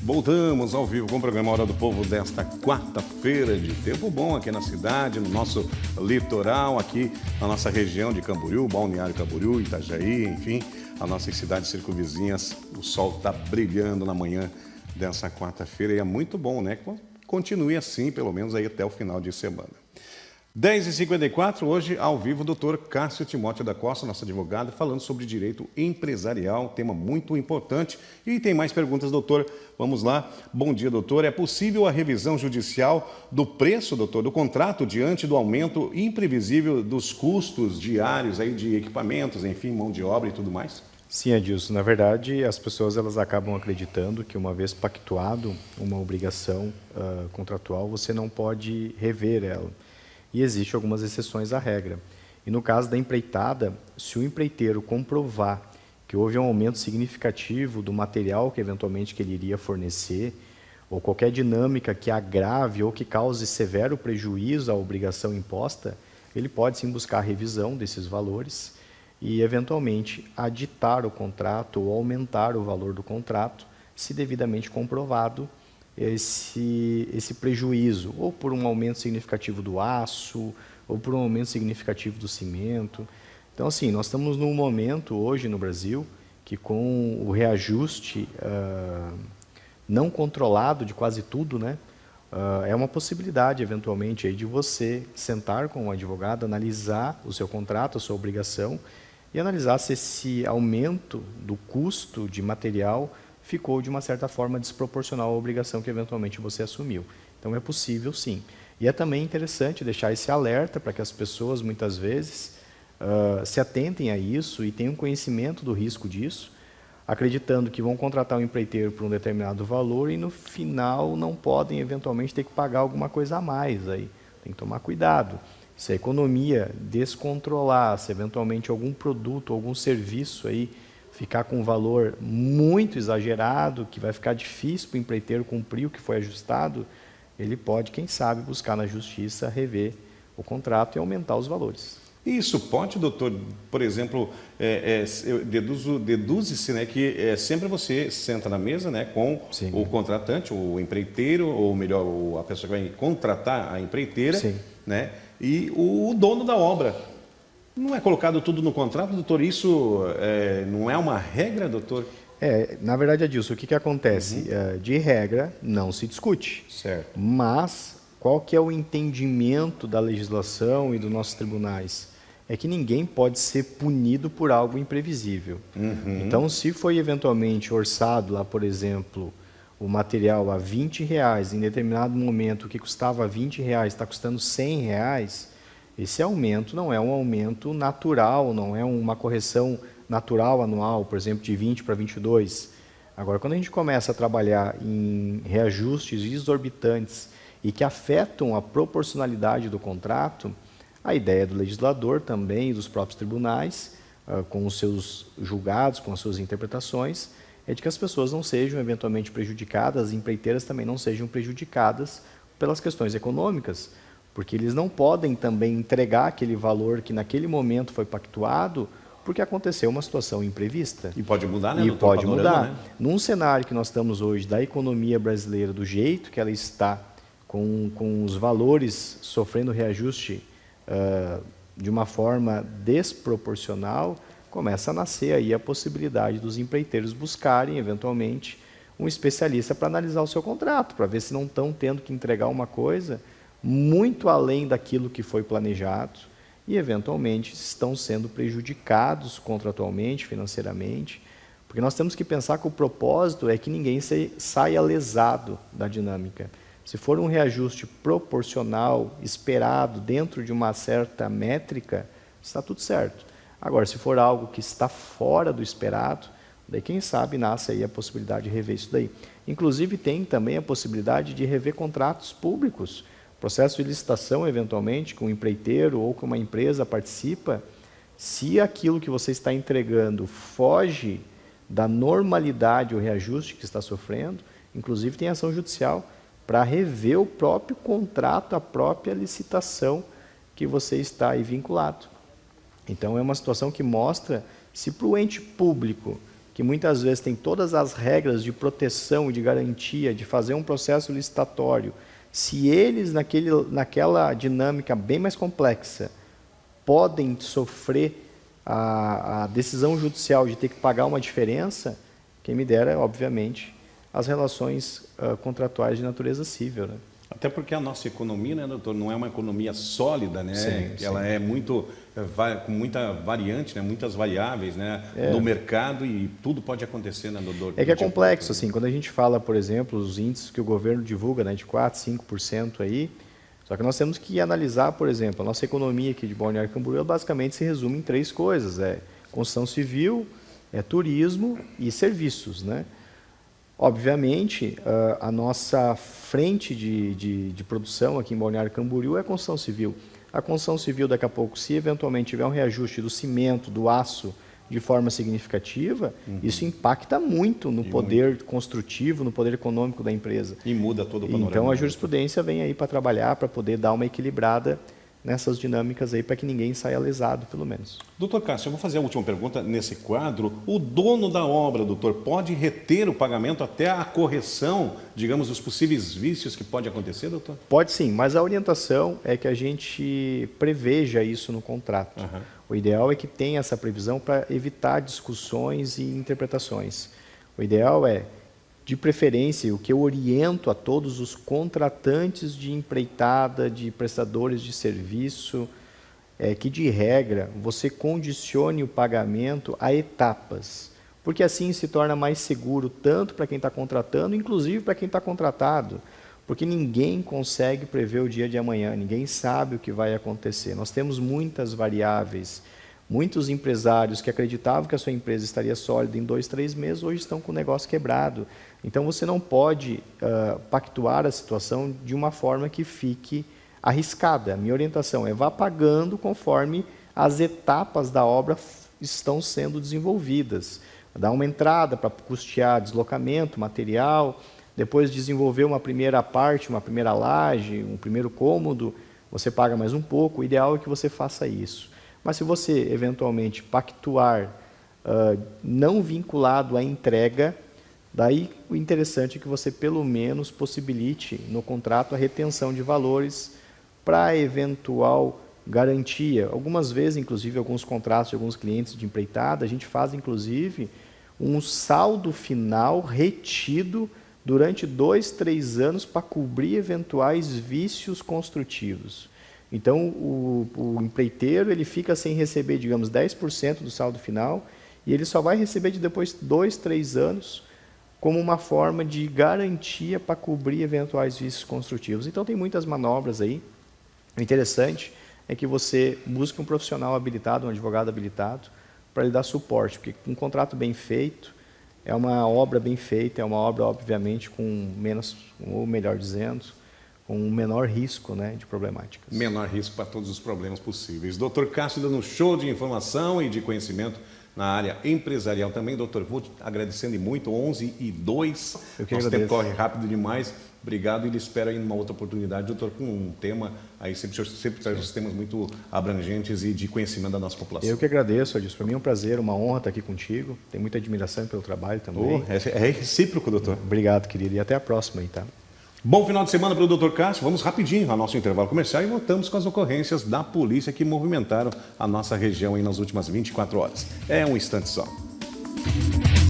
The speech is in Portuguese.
Voltamos ao vivo com o programa Hora do Povo desta quarta-feira de tempo bom aqui na cidade, no nosso litoral, aqui na nossa região de Camboriú, Balneário Camboriú, Itajaí, enfim, as nossas cidades circunvizinhas. O sol está brilhando na manhã dessa quarta-feira e é muito bom, né? Continue assim, pelo menos aí até o final de semana. 10h54, hoje ao vivo, o doutor Cássio Timóteo da Costa, nosso advogado, falando sobre direito empresarial, tema muito importante. E tem mais perguntas, doutor. Vamos lá. Bom dia, doutor. É possível a revisão judicial do preço, doutor, do contrato, diante do aumento imprevisível dos custos diários aí de equipamentos, enfim, mão de obra e tudo mais? Sim, Adilson. Na verdade, as pessoas elas acabam acreditando que uma vez pactuado uma obrigação contratual, você não pode rever ela. E existem algumas exceções à regra. E no caso da empreitada, se o empreiteiro comprovar que houve um aumento significativo do material que eventualmente que ele iria fornecer, ou qualquer dinâmica que agrave ou que cause severo prejuízo à obrigação imposta, ele pode sim buscar a revisão desses valores e eventualmente aditar o contrato ou aumentar o valor do contrato, se devidamente comprovado esse prejuízo, ou por um aumento significativo do aço, ou por um aumento significativo do cimento. Então, assim, nós estamos num momento hoje no Brasil que com o reajuste não controlado de quase tudo, né, é uma possibilidade, eventualmente, aí, de você sentar com um advogado, analisar o seu contrato, a sua obrigação, e analisar se esse aumento do custo de material ficou, de uma certa forma, desproporcional à obrigação que, eventualmente, você assumiu. Então, é possível, sim. E é também interessante deixar esse alerta para que as pessoas, muitas vezes, se atentem a isso e tenham conhecimento do risco disso, acreditando que vão contratar um empreiteiro por um determinado valor e, no final, não podem, eventualmente, ter que pagar alguma coisa a mais. Aí tem que tomar cuidado. Se a economia descontrolar, se, eventualmente, algum produto, algum serviço aí ficar com um valor muito exagerado, que vai ficar difícil para o empreiteiro cumprir o que foi ajustado, ele pode, quem sabe, buscar na justiça rever o contrato e aumentar os valores. Isso pode, doutor, por exemplo, deduz-se, né, que sempre você senta na mesa, né, com Sim. o contratante, o empreiteiro, ou melhor, a pessoa que vai contratar a empreiteira, Sim. né, e o dono da obra. Não é colocado tudo no contrato, doutor? Isso não é uma regra, doutor? Na verdade, Adilson, o que acontece? De regra, não se discute. Certo. Mas qual que é o entendimento da legislação e dos nossos tribunais? É que ninguém pode ser punido por algo imprevisível. Então, se foi eventualmente orçado lá, por exemplo, o material a R$20, em determinado momento o que custava R$20 está custando R$100, esse aumento não é um aumento natural, não é uma correção natural anual, por exemplo, de 20 para 22. Agora, quando a gente começa a trabalhar em reajustes exorbitantes e que afetam a proporcionalidade do contrato, a ideia do legislador também e dos próprios tribunais, com os seus julgados, com as suas interpretações, é de que as pessoas não sejam eventualmente prejudicadas, as empreiteiras também não sejam prejudicadas pelas questões econômicas, porque eles não podem também entregar aquele valor que naquele momento foi pactuado, porque aconteceu uma situação imprevista. E pode mudar, né, E doutor? pode mudar. Né? Num cenário que nós estamos hoje da economia brasileira, do jeito que ela está, com os valores sofrendo reajuste de uma forma desproporcional, começa a nascer aí a possibilidade dos empreiteiros buscarem, eventualmente, um especialista para analisar o seu contrato, para ver se não estão tendo que entregar uma coisa muito além daquilo que foi planejado e, eventualmente, estão sendo prejudicados contratualmente, financeiramente, porque nós temos que pensar que o propósito é que ninguém saia lesado da dinâmica. Se for um reajuste proporcional, esperado, dentro de uma certa métrica, está tudo certo. Agora, se for algo que está fora do esperado, daí quem sabe nasce aí a possibilidade de rever isso daí. Inclusive, tem também a possibilidade de rever contratos públicos. Processo de licitação, eventualmente, com um empreiteiro ou com uma empresa participa, se aquilo que você está entregando foge da normalidade ou reajuste que está sofrendo, inclusive tem ação judicial para rever o próprio contrato, a própria licitação que você está aí vinculado. Então, é uma situação que mostra se para o ente público que muitas vezes tem todas as regras de proteção e de garantia de fazer um processo licitatório, se eles, naquela dinâmica bem mais complexa, podem sofrer a decisão judicial de ter que pagar uma diferença, quem me dera, obviamente, as relações contratuais de natureza civil, né? Até porque a nossa economia, né, doutor, não é uma economia sólida, né? Sim, ela sim. é com muita variante, né? Muitas variáveis, né? No mercado, e tudo pode acontecer, né, doutor? É que é complexo, assim, quando a gente fala, por exemplo, os índices que o governo divulga, né, de 4%, 5% aí, só que nós temos que analisar, por exemplo, a nossa economia aqui de Balneário Camboriú basicamente se resume em 3 coisas, construção civil, turismo e serviços, né? Obviamente, a nossa frente de produção aqui em Balneário Camboriú é a construção civil. A construção civil, daqui a pouco, se eventualmente tiver um reajuste do cimento, do aço, de forma significativa, isso impacta muito no poder construtivo, no poder econômico da empresa. E muda todo o panorama. Então, a jurisprudência vem aí para trabalhar, para poder dar uma equilibrada nessas dinâmicas aí, para que ninguém saia lesado, pelo menos. Doutor Cássio, eu vou fazer a última pergunta nesse quadro. O dono da obra, doutor, pode reter o pagamento até a correção, digamos, dos possíveis vícios que pode acontecer, doutor? Pode sim, mas a orientação é que a gente preveja isso no contrato. O ideal é que tenha essa previsão para evitar discussões e interpretações. O ideal é, de preferência, o que eu oriento a todos os contratantes de empreitada, de prestadores de serviço, é que, de regra, você condicione o pagamento a etapas, porque assim se torna mais seguro tanto para quem está contratando, inclusive para quem está contratado, porque ninguém consegue prever o dia de amanhã, ninguém sabe o que vai acontecer. Nós temos muitas variáveis. Muitos empresários que acreditavam que a sua empresa estaria sólida em 2, 3 meses, hoje estão com o negócio quebrado. Então, você não pode pactuar a situação de uma forma que fique arriscada. A minha orientação é vá pagando conforme as etapas da obra estão sendo desenvolvidas. Dá uma entrada para custear deslocamento, material, depois desenvolver uma primeira parte, uma primeira laje, um primeiro cômodo, você paga mais um pouco. O ideal é que você faça isso. Mas se você, eventualmente, pactuar não vinculado à entrega, daí o interessante é que você, pelo menos, possibilite no contrato a retenção de valores para eventual garantia. Algumas vezes, inclusive, alguns contratos de alguns clientes de empreitada, a gente faz, inclusive, um saldo final retido durante 2, 3 anos para cobrir eventuais vícios construtivos. Então, o empreiteiro ele fica sem receber, digamos, 10% do saldo final, e ele só vai receber de depois 2, 3 anos como uma forma de garantia para cobrir eventuais vícios construtivos. Então, tem muitas manobras aí. O interessante é que você busque um profissional habilitado, um advogado habilitado, para lhe dar suporte, porque um contrato bem feito é uma obra bem feita, é uma obra, obviamente, com menos, ou melhor dizendo, com um menor risco, né, de problemáticas. Menor risco para todos os problemas possíveis. Doutor Cássio dando um show de informação e de conhecimento na área empresarial também. Doutor, vou agradecendo muito, 11h02. Nosso tempo corre rápido demais. Obrigado e lhe espero aí numa outra oportunidade, doutor, com um tema, aí sempre traz os temas muito abrangentes e de conhecimento da nossa população. Eu que agradeço, Adilson. Para mim é um prazer, uma honra estar aqui contigo. Tenho muita admiração pelo trabalho também. É recíproco, doutor. Obrigado, querido. E até a próxima aí, tá? Bom final de semana para o Dr. Cássio. Vamos rapidinho ao nosso intervalo comercial e voltamos com as ocorrências da polícia que movimentaram a nossa região aí nas últimas 24 horas. É um instante só.